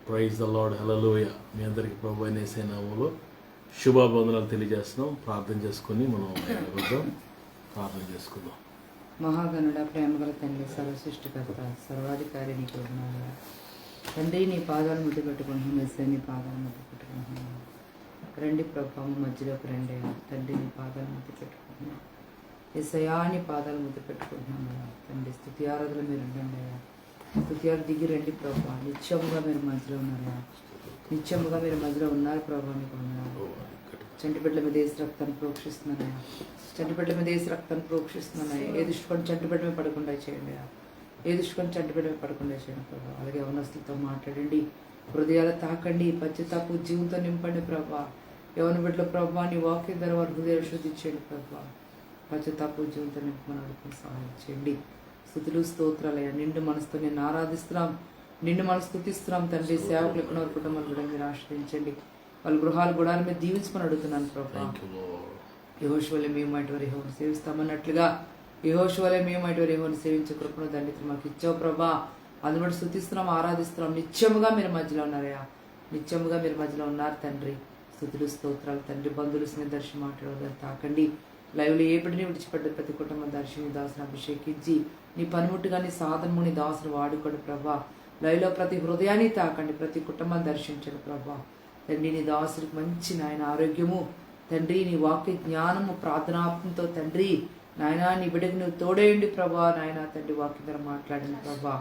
Praise the lord, హల్లెలూయా. మీ అందరికీ ప్రభువైన యేసయ్య నామములో శుభాభివందనాలు తెలియజేస్తున్నాం. ప్రార్థన చేసుకుని మనం వద్దాం, ప్రార్థన చేసుకుందాం. మహాగణుడ, ప్రేమగల తండ్రి, సర్వసృష్టికర్త, సర్వాధికారి నీకు వందనాలు. తండ్రి, నీ పాదాలు ముద్దు పెట్టుకుంటున్నాం. యేసయ్య, నీ పాదాలు ముద్దు పెట్టుకుంటున్నాం. రండి ప్రభావం మధ్యలోకి రండి. తండ్రి, నీ పాదాలు ముద్దు పెట్టుకుంటున్నాం. యేసయ్య, నీ పాదాలు ముద్దు పెట్టుకుంటున్నాం. తండ్రి, స్తుతి ఆరాధన మీరు ఉండండి. స్తుతియాలు దిగి రండి ప్రభా. నిత్యముగా మీరు మధ్యలో ఉన్నారా? నిత్యముగా మీరు మధ్యలో ఉన్నారు ప్రభా. మీకు ఉన్నారు. చంటిబిడ్డల మీద వేసి రక్తాన్ని ప్రోక్షిస్తున్నాయా? చంటిబిడ్డల మీద వేసి రక్తాన్ని ప్రోక్షిస్తున్నాయా? ఏ దృష్టికొని చంటిబిడ్డ మీద పడకుండా చేయండి. ఏ దృష్టికొని చంటిబిడ్డ మీద పడకుండా చేయండి ప్రభా. అలాగే యవనస్తులతో మాట్లాడండి, హృదయాలు తాకండి, పశ్చాత్తాప జీవంతో నింపండి ప్రభా. యవన బిడ్డల ప్రభా, నీ వాక్యం ద్వారా వారి హృదయాలు శుద్ధి చేయండి ప్రభా. పశ్చాత్తాప జీవంతో నింపమని అడుగుతున్న సహాయం చేయండి. స్తుతులు స్తోత్రాలయ్యా. నిండు మనసుతో నేను ఆరాధిస్తున్నాం, నిండు మనసు స్తుతిస్తున్నాం తండ్రి. సేవకులు ఎక్కడ వారి కుటుంబాలు కూడా మీరు ఆశ్రయించండి. వాళ్ళ గృహాలు గుడాల మీద దీవించుకొని అడుగుతున్నాను ప్రభా. యెహోషువలే మేము అటువారు యెహోవాను సేవిస్తామన్నట్లుగా యెహోషువలే మేము అటువారు యెహోవాను సేవించే కృపను దండితులు మాకు ఇచ్చావు ప్రభా. అది బట్టి స్తుతిస్తున్నాం, ఆరాధిస్తున్నాం. నిత్యముగా మీరు మధ్యలో ఉన్నారయ్యా. నిత్యముగా మీరు మధ్యలో ఉన్నారు తండ్రి. స్తుతులు స్తోత్రాలు తండ్రి. బంధువులు స్నేహితులు మాట్లాడదాన్ని తాకండి. లైవ్లో ఏ బిడ్డని విడిచిపెట్ట ప్రతి కుటుంబం దర్శిని దాసుని అభిషేకించి నీ పనిముట్టుగా నీ సాధనము నీ దాసును వాడుకోడు ప్రభా. లైవ్లో ప్రతి హృదయాన్ని తాకండి, ప్రతి కుటుంబాన్ని దర్శించండి ప్రభా. తండ్రి, నీ దాసుడికి మంచి నాయన ఆరోగ్యము తండ్రి, నీ వాక్య జ్ఞానము ప్రార్థనాత్మతో తండ్రి నాయన నీ బిడ్డకు నువ్వు తోడేయండి ప్రభా. నాయన తండ్రి, వాక్యం ద్వారా మాట్లాడిన ప్రభా.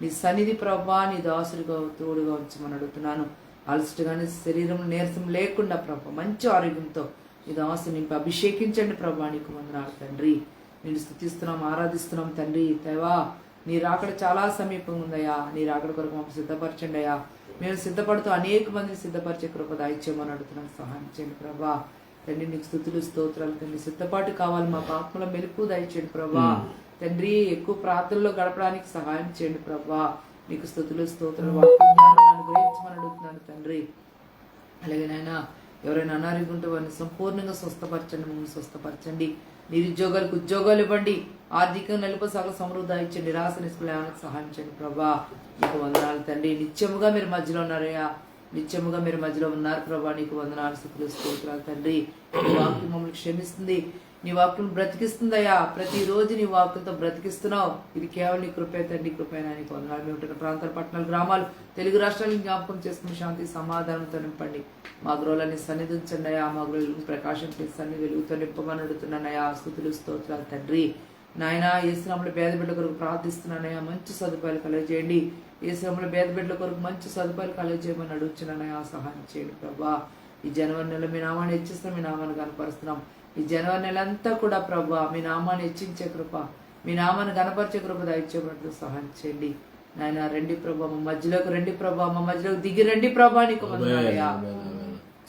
నీ సన్నిధి ప్రభా నీ దాసుడిగా తోడుగా ఉంచమని అడుగుతున్నాను. అలసటగానే శరీరం నీరసం లేకుండా ప్రభా మంచి ఆరోగ్యంతో నీ దాసు నింపి అభిషేకించండి ప్రభా. నీకు వందనాలు తండ్రి. నేను స్తుతిస్తున్నాం, ఆరాధిస్తున్నాం తండ్రి. దేవా, నీ రాకడ చాలా సమీపంగా ఉందయ్యా. నీ రాకడ కొరకు మాకు సిద్ధపరచండి అయ్యా. మేము సిద్ధపడుతూ అనేక మందిని సిద్ధపరిచే కృప దయచేయమని అడుగుతున్నాను. సహాయం చేయండి ప్రభా. తండ్రి, నీకు స్తుతులు స్తోత్రాలు తండ్రి. సిద్ధపాటు కావాలి, మాకు ఆత్మలో మెలుపు దయచేయండి ప్రభా. తండ్రి, ఎక్కువ ప్రార్థనలో గడపడానికి సహాయం చేయండి ప్రభా. నీకు స్తుతులు స్తోత్రాలు వాక్యాన్ని అనుగ్రహించమని అడుగుతున్నాను తండ్రి. అలాగే నాయన ఎవరైనా అనారోగ్యం ఉంటే వారిని సంపూర్ణంగా స్వస్థపరచండి, మమ్మల్ని స్వస్థపరచండి. నిరుద్యోగాలకు ఉద్యోగాలు ఇవ్వండి, ఆర్థికంగా నిలుపు సగల సమృద్ధి ఇచ్చండి, నిరాశ నిస్పృహలకు సహాయం చేయండి ప్రభా. నీకు వందనాలు తండ్రి. నిత్యముగా మీరు మధ్యలో ఉన్నారయ్యా. నిత్యముగా మీరు మధ్యలో ఉన్నారు ప్రభా. నీకు వందనాలు, స్తుతులు స్తోత్రాలు తండ్రి. నీ వాక్యం మమ్మల్ని క్షమిస్తుంది, నీ వాక్యం బ్రతికిస్తుందయ్యా. ప్రతిరోజు నీ వాక్యంతో బ్రతికిస్తున్నావు. ఇది కేవలం నీ కృపే తండ్రి, కృపైనా. నీకు వందనాలు. మేము ఉంటున్న ప్రాంతాల, పట్టణాలు, గ్రామాలు, తెలుగు రాష్ట్రాలను జ్ఞాపకం చేసుకుని శాంతి సమాధానంతో నింపండి. మా గృహాలని సన్నిధించండి అయ్యా. మా గృహ ప్రకాశం సన్ని వెలుగుతో నింపమని అడుగుతున్నానయ్యా. స్తుతులు స్తోత్రాలు తండ్రి. నాయన యేసునామములో పేద బిడ్డల కొరకు ప్రార్థిస్తున్నానయ్యా. మంచి సదుపాయాలు కలుగజేయండి. యేసునామములో పేద బిడ్డల కొరకు మంచి సదుపాయాలు కలుగజేయమని అడుగుతున్నానయ్యా. సహాయం చేయండి ప్రభా. ఈ జనవరి నెల మీ నామాన్ని హెచ్చిస్తున్నాం, మీ నామాన్ని కనపరుస్తున్నాం. ఈ జనవరి నెల అంతా కూడా ప్రభా మీ నామాన్ని హెచ్చించే కృప, మీ నామాన్ని గణపరిచే కృప దయచేయబట్టు సహాయం చేయండి నాయన. రండి ప్రభా, మా మధ్యలోకి రండి ప్రభా. మా మధ్యలోకి దిగి రండి ప్రభా. నీకు వందనాలయ్యా.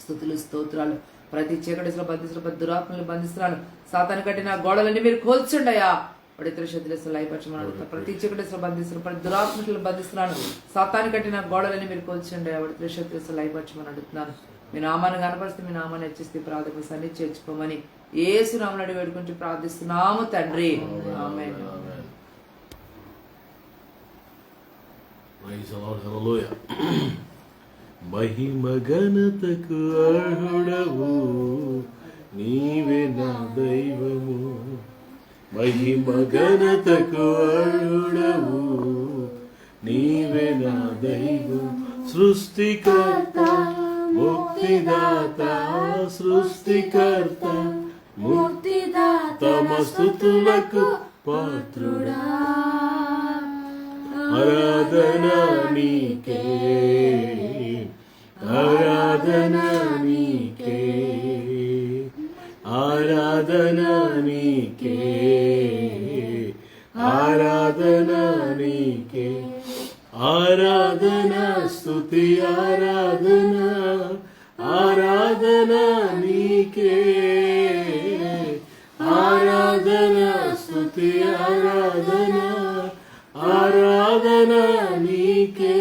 స్తుతులు స్తోత్రాలు. ప్రతి చీకటిలో బంధిస్తున్న, ప్రతి దురాత్మలను బంధిస్తున్నాను. సాతాను కట్టిన గోడలన్నీ మీరు కోల్చుండయా. పడిత్ర శత్రులు లయపరచమని అడుగుతా. ప్రతి చీకటిలో బంధిస్తున్న, ప్రతి దురాత్మలను బంధిస్తున్నాను. సాతాను కట్టిన గోడలన్నీ మీరు కోల్చుండయా. పడిత్ర శత్రులు లయపరచమని అడుగుతున్నాను. మీ నామాన్ని కనపరిస్తే, మీ నామాన్ని హెచ్చిస్తే ప్రార్థన సన్నిధి చేర్చుకోమని యేసు నామములో అడిగి వేడుకుంటూ ప్రార్థిస్తున్నాము తండ్రి. ఆమేన్. మహిమ ఘనతకు అర్హుడవు నీవే నా దైవము. మహిమ ఘనతకు అర్హుడవు నీవే నా దైవం. సృష్టికర్త ముక్తిదాత, సృష్టికర్త ముక్తిదాత, తమ స్తుతులకు పాత్రుడా. ఆరాధన నీకే, ఆరాధన నీకే, ఆరాధన నీకే, ఆరాధన నీకే, ఆరాధన స్తుతి ఆరాధన, ఆరాధన నీకే, ఆరాధన స్తుతి ఆరాధన, ఆరాధన నీకే,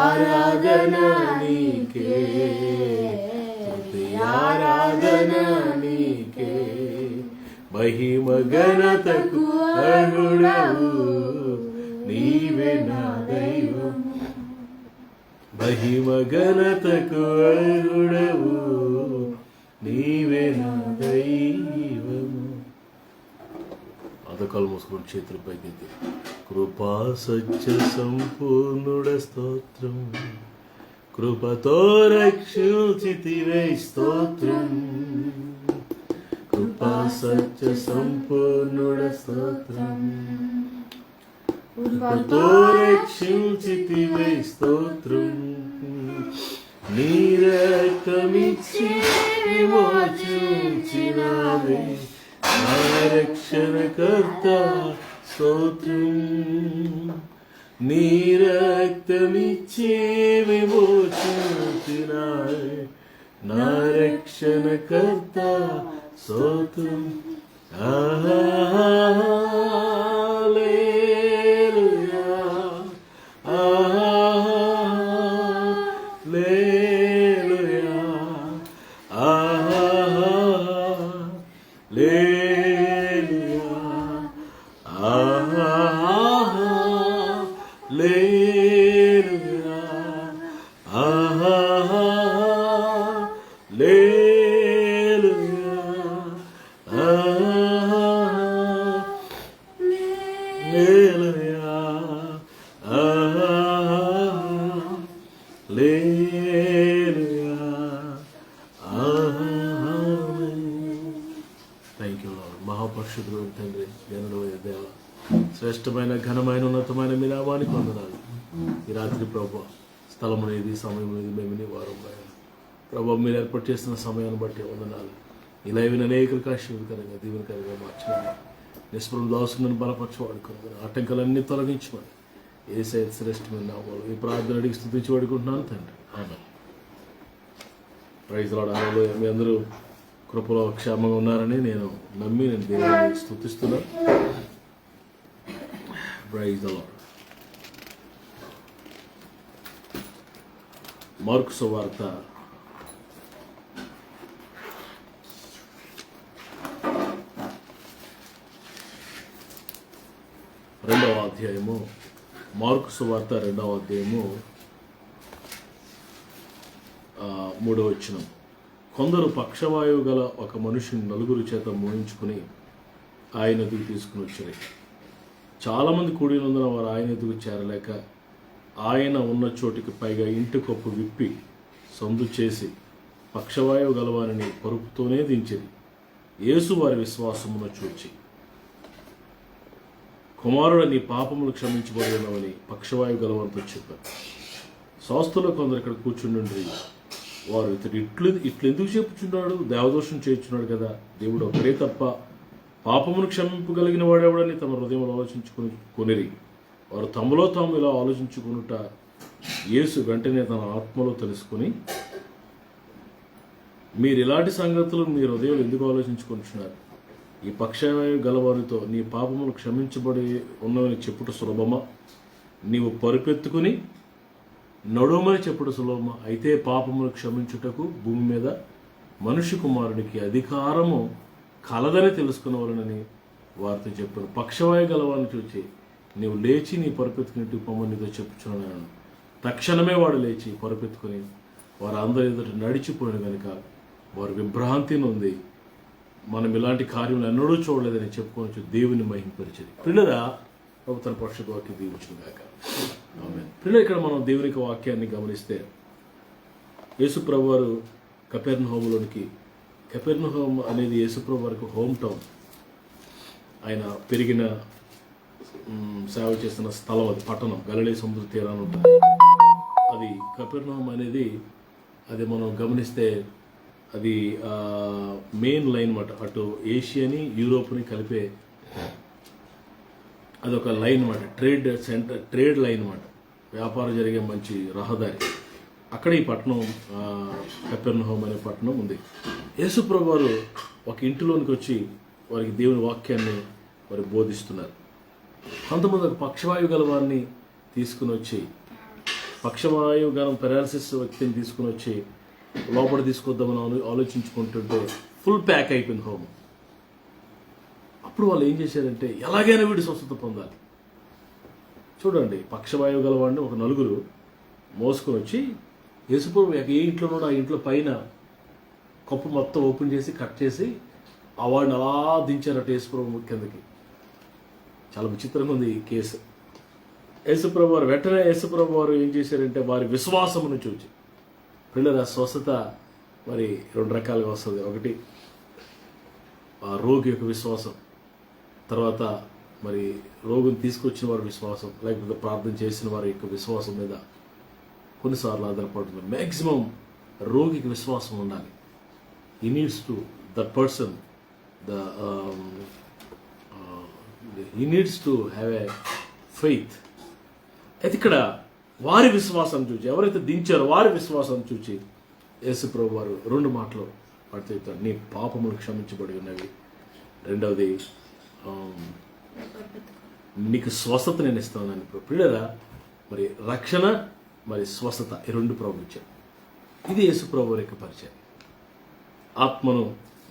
ఆరాధన నీకే, ఆరాధన నీకే. మహిమ ఘనతకు అర్హుడవు నీవే నా దైవం. మహిమ ఘనతకు అర్హుడవు, నీవే నా దైవము. అదకాలు మూసుకొని చేతులు పైకెత్తి కృపా సత్య సంపూర్ణుడ స్తోత్రం, కృపతో రక్షించితివే స్తోత్రం, కృపా సత్య సంపూర్ణుడ స్తోత్రం, కృపతో రక్షించితివే స్తోత్రం, నీ రక్తమిచ్చి విమోచించినావే నా రక్షణకర్త స్తోత్రం, నీ రక్తమిచ్చి విమోచించినావే నా రక్షణకర్త స్తోత్రం. హల్లెలూయా, హల్లెలూయా, హల్లెలూయా, హల్లెలూయా, మహాపరిశుద్ధుడు తండ్రి, జ్ఞానుడైన దేవ, శ్రేష్టమైన ఘనమైన ఉన్నతమైన మీ నామానికి వందనాలు. ఈ రాత్రి ప్రభు స్థలం అనేది సమయం అనేది మేము నీ వారం ప్రభు మీరు ఏర్పాటు చేస్తున్న సమయాన్ని బట్టి వందనాలు. ఇలా ఇవి అనేకలకు ఆశీర్వదకరంగా దీవెనకరంగా మార్చమని, నిస్పృహం దాసుకుని బలపరచవాడుకుని, ఆటంకాలన్నీ తొలగించమని యేసయ్య శ్రేష్టమైన నామాలు ఈ ప్రార్థన అడిగి స్తుతించి వాడుకుంటున్నాను తండ్రి. ఆమేన్. Praise lord. హల్లెలూయా. మీ అందరూ కృపలో క్షేమంగా ఉన్నారని నేను నమ్మి నేను దేవుని స్తుతిస్తున్నాను. Praise the Lord. మార్కు సువార్త 2వ అధ్యాయము, మార్కు సువార్త 2వ అధ్యాయము 3వ వచనం. కొందరు పక్షవాయువు గల ఒక మనిషిని 9 చేత మోయించుకుని ఆయన ఎదుగు తీసుకుని వచ్చారు. చాలామంది కూడినందున వారు ఆయన ఎదుగు చేరలేక ఆయన ఉన్న చోటికి పైగా ఇంటి కొప్పు విప్పి సందు చేసి పక్షవాయువు గలవారిని పరుపుతోనే దించిరి. యేసు వారి విశ్వాసమును చూచి, కుమారుడు నీ పాపములు క్షమించబడినవని పక్షవాయువు గలవారితో చెప్పారు. స్వస్థులు కొందరు ఇక్కడ కూర్చుండి వారు ఇట్లెందుకు చెప్పుచున్నాడు, దేవదోషం చేయించున్నాడు కదా, దేవుడు ఒకరే తప్ప పాపమును క్షమింపగలిగిన వాడెవడని తమ హృదయంలో కొనిరి. వారు తమలో తాము ఇలా ఆలోచించుకునుట యేసు వెంటనే తన ఆత్మలో తెలుసుకుని, మీరు ఇలాంటి సంగతులు మీ హృదయంలో ఎందుకు ఆలోచించుకుంటున్నారు? ఈ పక్షవాయువు గలవారితో నీ పాపములు క్షమించబడి ఉన్నవని చెప్పుట సులభమా? నీవు పరుపెత్తుకుని నడుమని చెప్పుడు సులభమా? అయితే పాపములు క్షమించుటకు భూమి మీద మనుష్య కుమారుడికి అధికారము కలదని తెలుసుకునవలనని వారితో చెప్పారు. పక్షవాయు గలవారిని చూచి, నీవు లేచి నీ పరుపెత్తుకుని పొమ్మని నీతో చెప్పుచున్నాను. తక్షణమే వాడు లేచి పరుపెత్తుకుని వారు అందరి ఎదుట నడిచిపోయిన కనుక వారు విభ్రాంతి నొంది, మనం ఇలాంటి కార్యములు ఎన్నడూ చూడలేదని చెప్పుకోవచ్చు దేవుని మహిమపరిచింది. పిల్లరా తన పరిశుద్ధ వాక్యం దీవించుగాక. ఆమేన్. పిల్లలు, ఇక్కడ మనం దేవుని యొక్క వాక్యాన్ని గమనిస్తే యేసుప్రభు వారు కపెర్నహూము అనేది యేసుప్రభు వారికి హోమ్ టౌన్. ఆయన పెరిగిన సేవ చేస్తున్న స్థలం, అది పట్టణం, గలిలయ సముద్ర తీరాన ఉంటుంది. అది కపెర్నహూము అనేది అది మనం గమనిస్తే అది మెయిన్ లైన్ అన్నమాట. అటు ఏషియాని యూరోప్ని కలిపే అదొక లైన్ అన్నమాట. ట్రేడ్ లైన్ అన్నమాట. వ్యాపారం జరిగే మంచి రహదారి. అక్కడ ఈ పట్టణం కపెర్నహూము అనే పట్టణం ఉంది. యేసుప్రభు వారు ఒక ఇంటిలోనికి వచ్చి వారికి దేవుని వాక్యాన్ని వారు బోధిస్తున్నారు. కొంతమంది ఒక పక్షవాయువు గల వారిని తీసుకుని వచ్చి, పక్షవాయువు గల పెరాలసిస్ వ్యక్తిని తీసుకుని వచ్చి లోపల తీసుకొద్దామని ఆలోచించుకుంటుంటే ఫుల్ ప్యాక్ అయిపోయింది హోమ్. అప్పుడు వాళ్ళు ఏం చేశారంటే, ఎలాగైనా వీడి స్వస్థత పొందాలి. చూడండి, పక్షవాయువు గలవాడిని ఒక 9 మోసుకొని వచ్చి యేసుప్రభు ఏ ఇంట్లో ఉన్నాడో ఆ ఇంట్లో పైన కప్పు మొత్తం ఓపెన్ చేసి కట్ చేసి ఆ వాడిని అలా దించారట యేసుప్రభు కిందకి. చాలా విచిత్రంగా ఉంది ఈ కేసు. యేసుప్రభు వారు వెంటనే యేసుప్రభు వారు ఏం చేశారంటే వారి విశ్వాసమును చూచి, పిల్లల స్వస్థత మరి 2 రకాలుగా వస్తుంది. ఒకటి ఆ రోగి యొక్క విశ్వాసం, తర్వాత మరి రోగిని తీసుకొచ్చిన వారి విశ్వాసం, లేకపోతే ప్రార్థన చేసిన వారి యొక్క విశ్వాసం మీద కొన్నిసార్లు ఆధారపడుతుంది. మ్యాక్సిమం రోగికి విశ్వాసం ఉండాలి. He needs to that person he needs to have a faith. అయితే ఇక్కడ వారి విశ్వాసం చూచి, ఎవరైతే దించారో వారి విశ్వాసం చూచి యేసుప్రభు వారు 2 మాటలు పడుతారు. నీ పాపములు క్షమించబడి ఉన్నవి. రెండవది నీకు స్వస్థత నేను ఇస్తానని. పిల్లరా మరి రక్షణ మరి స్వస్థత ఈ 2 ప్రభు ఇచ్చారు. ఇది యేసుప్రభు వారి యొక్క పరిచయం. ఆత్మను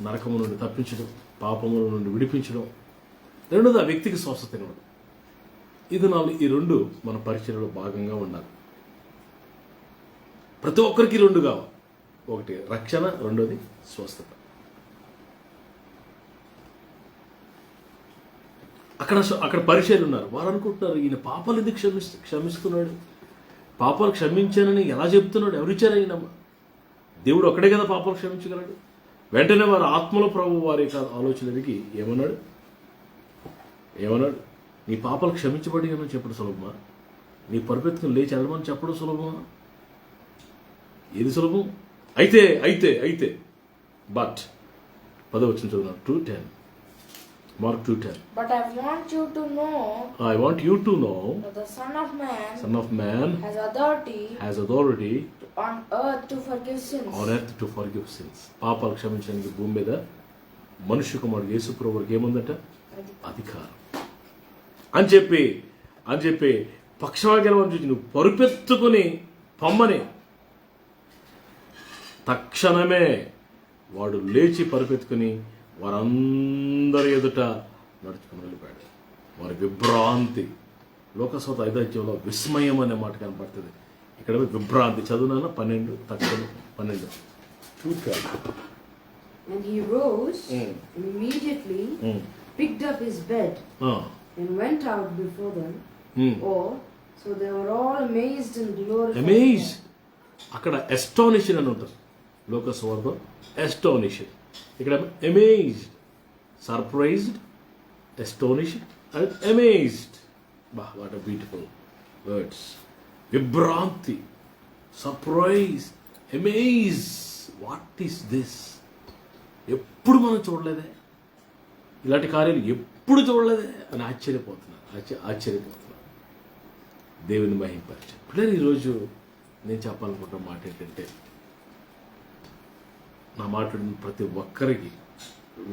నరకము నుండి తప్పించడం, పాపముల నుండి విడిపించడం, రెండోది ఆ వ్యక్తికి స్వస్థత ఇవ్వడం. ఇది ఈ 2 మన పరిచయంలో భాగంగా ఉండాలి. ప్రతి ఒక్కరికి 2 కావాలి. ఒకటి రక్షణ, రెండోది స్వస్థత. అక్కడ పరిచయాలు ఉన్నారు. వారు అనుకుంటున్నారు ఈయన పాపాలు ఎందుకు క్షమిస్తున్నాడు, పాపాలు క్షమించానని ఎలా చెప్తున్నాడు, ఎవరిచ్చారు ఆయన? దేవుడు ఒక్కడే కదా పాపాలు క్షమించగలడు. వెంటనే వారు ఆత్మలో ప్రభు వారి ఆలోచనకి ఏమన్నాడు, నీ పాపాలు క్షమించబడి అని చెప్పడం సులభమా? నీ పరిపెత్తుకుని లేచి వెళ్ళమని చెప్పడం సులభమా? ఏది సులభం? అయితే బట్ 10వ వచనం చదువుతున్నాను. 2:10 Mark 2:10. But I want you to know that the Son of Man has authority on earth to forgive sins. పాపాలు క్షమించడానికి భూమి మీద మనుష్య కుమారుడు యేసు ప్రభువుకి ఏముందట? అధికారం అని చెప్పి పక్షవాగ్యం చూసి నువ్వు పరుపెత్తుకుని పొమ్మని తక్షణమే వాడు లేచి పరుపెత్తుకుని వారందరి ఎదుట నడుచుకుని వెళ్ళిపోయాడు. వారి విభ్రాంతి. లోకస్వత 5వ అధ్యాయంలో విస్మయం అనే మాట కనపడుతుంది. ఇక్కడ విభ్రాంతి. చదువునా 12 తక్షణం 12. And he rose immediately, picked up his bed and went out before them. So they were all amazed and glorified. అక్కడ ఎస్టానిషన్ అని ఉంటుంది లోకస్వార్థం. ఎస్టానిషన్. ఇక్కడ amazed, surprised, astonished and amazed. What a beautiful words. విభ్రాంతి, surprise, amaze. What is this? ఎప్పుడు మనం చూడలేదే, ఇలాంటి కార్యాలు ఎప్పుడు చూడలేదే అని ఆశ్చర్యపోతున్నారు. దేవుని మహిమపరిచయం. పిల్లలు ఈరోజు నేను చెప్పాలనుకుంటున్న మాట ఏంటంటే, నా మాట్లాడిన ప్రతి ఒక్కరికి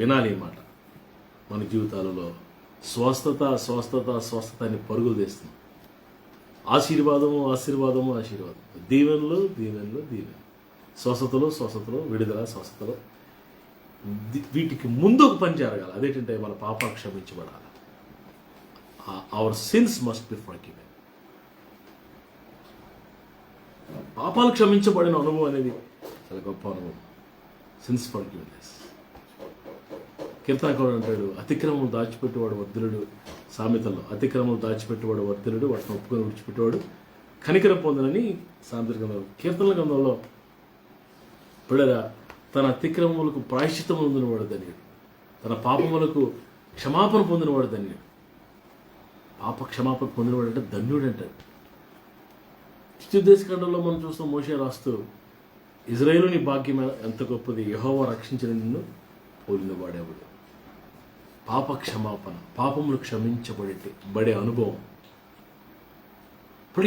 వినాలి ఈ మాట. మన జీవితాలలో స్వస్థత అని పరుగులు తీస్తున్నాం. ఆశీర్వాదము. దీవెనలు. స్వస్థతలు, విడుదల, స్వస్థతలు. వీటికి ముందు ఒక పని జరగాలి. అదేంటంటే మన పాపాలు క్షమించబడాలి. Our sins must be forgiven. పాపాలు క్షమించబడిన అనుభవం అనేది చాలా గొప్ప అనుభవం. Sins forgiveness. కీర్తనకారుడు అంటాడు, అతిక్రమములు దాచిపెట్టేవాడు వర్ధిల్లుడు. సామెతల్లో అతిక్రమములు దాచిపెట్టేవాడు వర్ధిల్లుడు, వాటిని ఒప్పుకొని విడిచిపెట్టేవాడు కనికరం పొందనని సామెతల గ్రంథంలో. కీర్తనల గ్రంథంలో పిల్లరా తన అతిక్రమములకు ప్రాయశ్చిత్తం పొందినవాడు ధన్యుడు, తన పాపములకు క్షమాపణ పొందినవాడు ధన్యుడు. పాప క్షమాపణ పొందినవాడు అంటే ధన్యుడు అంటాడు. ద్వితీయోపదేశకాండంలో మనం చూస్తాం, మోషే రాస్తూ ఇజ్రాయేలుని భాగ్యం ఎంత గొప్పది, యెహోవా రక్షించిన నిన్ను పోలిన వాడేవాడు. పాప క్షమాపణ, పాపములు క్షమించబడే అనుభవం.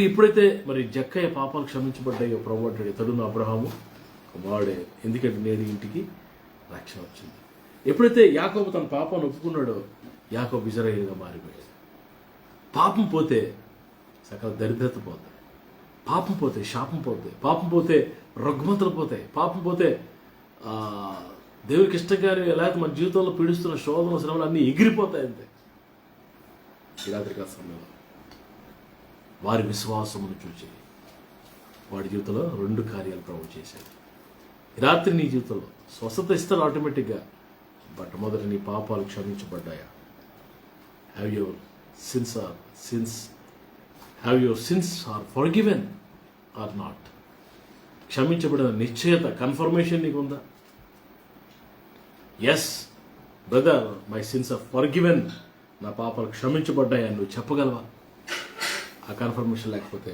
ఇప్పుడైతే మరి జక్కయ్య పాపాలు క్షమించబడ్డాయో ప్రభు అంటాడు, ఇతడును అబ్రహాము వాడే, ఎందుకంటే నేడు ఇంటికి రక్షణ వచ్చింది. ఎప్పుడైతే యాకోబు తన పాపాన్ని ఒప్పుకున్నాడో యాకోబు ఇజ్రాయేలుగా మారిపోయాడు. పాపం పోతే సకల దరిద్రత పోతాయి, పాపం పోతే శాపం పోతాయి, పాపం పోతే రుగ్మతలు పోతాయి, పాపం పోతే దేవుడికి ఇష్టంగానే లేకపోతే మన జీవితంలో పీడిస్తున్న శోధన శ్రమలు అన్నీ ఎగిరిపోతాయి. అంతే. ఈ రాత్రికాల సమయంలో వారి విశ్వాసమును చూచి వాడి జీవితంలో 2 కార్యాలు ప్రభు చేశాడు. ఈ రాత్రి నీ జీవితంలో స్వస్థత ఇస్తారు ఆటోమేటిక్గా. బట్ మొదట నీ పాపాలు క్షమించబడ్డాయా? Have your sins are forgiven or not? క్షమించబడిన నిశ్చయత, కన్ఫర్మేషన్ నీకు ఉందా? Yes brother, my sins are forgiven, నా పాపాలు క్షమించబడ్డాయా నువ్వు చెప్పగలవా? ఆ కన్ఫర్మేషన్ లేకపోతే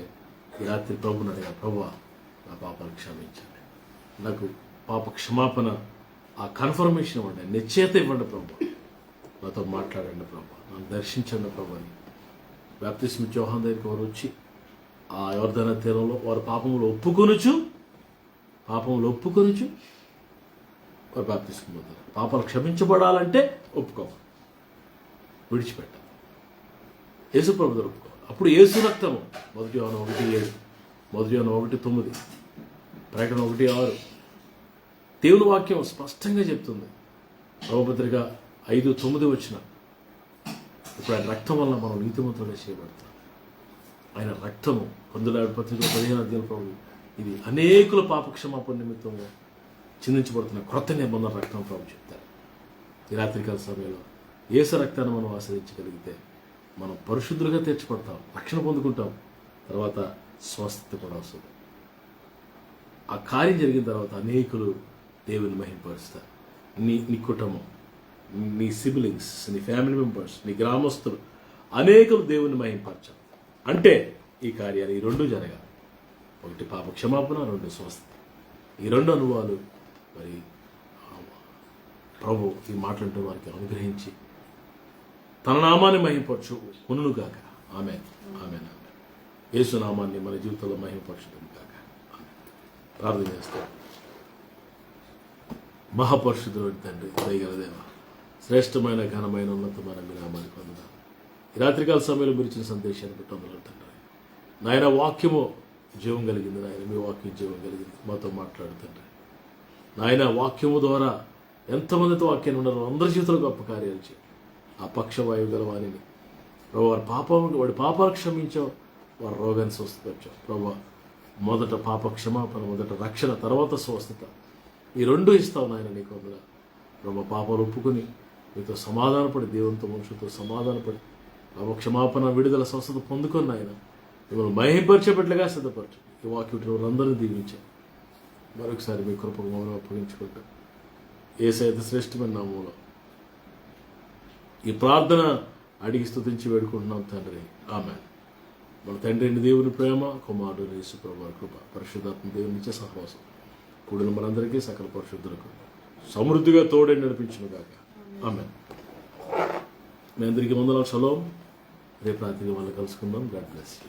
ఈ రాత్రి ప్రభుని అడిగా, ప్రభువా నా పాపాలు క్షమించండి, నాకు పాప క్షమాపణ, ఆ కన్ఫర్మేషన్ ఇవ్వండి, నిశ్చయత ఇవ్వండి ప్రభు, నాతో మాట్లాడండి ప్రభు, నన్ను దర్శించండి ప్రభు అని బాప్తిస్మ యోహాను దగ్గరికి వారు వచ్చి ఆ యోర్దాను తీరంలో వారు పాపములు ఒప్పుకొనుచు వారు బాప్తిస్మ పొందారు. పాపాలు క్షమించబడాలంటే ఒప్పుకోవాలి, విడిచిపెట్టాలి, యేసు ప్రభు దగ్గర ఒప్పుకోవాలి. అప్పుడు యేసు రక్తము, 1 యోహాను 1:7, 1 యోహాను 1:9, ప్రకటన 1:6 దేవుని వాక్యం స్పష్టంగా చెప్తుంది. రోమపత్రిక 5:9 వచ్చిన ఇప్పుడు ఆయన రక్తం వల్ల మనం నీతిమంతులుగా చేయబడతాం. ఆయన రక్తము 15 ప్రభు, ఇది అనేకుల పాపక్షమాపణ నిమిత్తంగా చిందించబడుతున్న క్రొత్త నిబంధన రక్తం ప్రభు చెప్తారు. ఈ రాత్రికాల సమయంలో యేసు రక్తాన్ని మనం ఆశ్రయించగలిగితే మనం పరిశుద్ధులుగా తీర్చబడతాం, రక్షణ పొందుకుంటాం, తర్వాత స్వస్థత కూడా వస్తుంది. ఆ కార్యం జరిగిన తర్వాత అనేకులు దేవుని మహిమపరుస్తారు. నీ కుటుంబం, నీ సిబ్లింగ్స్, నీ ఫ్యామిలీ మెంబర్స్, నీ గ్రామస్తులు అనేకులు దేవుని మహిమపరచాలి. అంటే ఈ కార్యాలు ఈ 2 జరగాలి. 1 పాప క్షమాపణ, 2 స్వస్థత. ఈ 2 అనుభవాలు మరి ప్రభు ఈ మాటలంటే వారికి అనుగ్రహించి తన నామాన్ని మహిమపరచు కొనుగాక. ఆమేన్, ఆమేన్, ఆమేన్. యేసు నామాన్ని మన జీవితంలో మహిమపరచడం కాక. ప్రార్థన చేస్తాం. మహాపరిశుద్ధుడు తండ్రి, దయగల దేవ, శ్రేష్టమైన ఘనమైన ఉన్నతమైన మీ నామాన్ని పొందుదాం. ఈ రాత్రికాల సమయంలో మీరు ఇచ్చిన సందేశాన్ని బట్టి అందులో తండ్రి, నాయన వాక్యము జీవం కలిగింది, నాయన మీ వాక్యం జీవం కలిగింది, మాతో మాట్లాడుతండ్రి. నాయన వాక్యము ద్వారా ఎంతమందితో వాక్యాన్ని ఉన్నారో అందరి జీవితంలో గొప్ప కార్యాలు చేయి. ఆ పక్షవాయువు గల వారిని ప్రభు వాడి పాపాలు క్షమించావు, వారి రోగాన్ని స్వస్థపరిచావు ప్రభు. మొదట పాప క్షమాపణ, మొదట రక్షణ, తర్వాత స్వస్థత, ఈ 2 ఇస్తావు నాయన నీకు వందనాలు ప్రభు. పాపాలు ఒప్పుకొని మీతో సమాధానపడి, దేవునితో మనుషులతో సమాధానపడి ప్రభు క్షమాపణ, విడుదల, స్వస్థత పొందుకొని నాయన మిమ్మల్ని మహిమపరిచేపట్లుగా సిద్ధపరచు. ఈ వాక్యం వాళ్ళందరినీ దీవించారు. మరొకసారి మీ కృపకు మమ్మల్ని అప్పగించుకుంటాం. యేసయ్య శ్రేష్టమైన నామములో ఈ ప్రార్థన అడిగి స్తుతించి వేడుకుంటున్నాం తండ్రి, ఆమేన్. మన తండ్రి దేవుని ప్రేమ, కుమారుడు యేసు ప్రభువు కృప, పరిశుద్ధాత్మ దేవుని నిత్య సహవాసం కూడిన మనందరికీ సకల పరిశుద్ధులకు సమృద్ధిగా తోడే నడిపించును గాక. ఆమేన్. మీ అందరికీ వందనాలు. షలోమ్. రేపు రాత్రి మళ్ళీ కలుసుకుందాం. God bless you.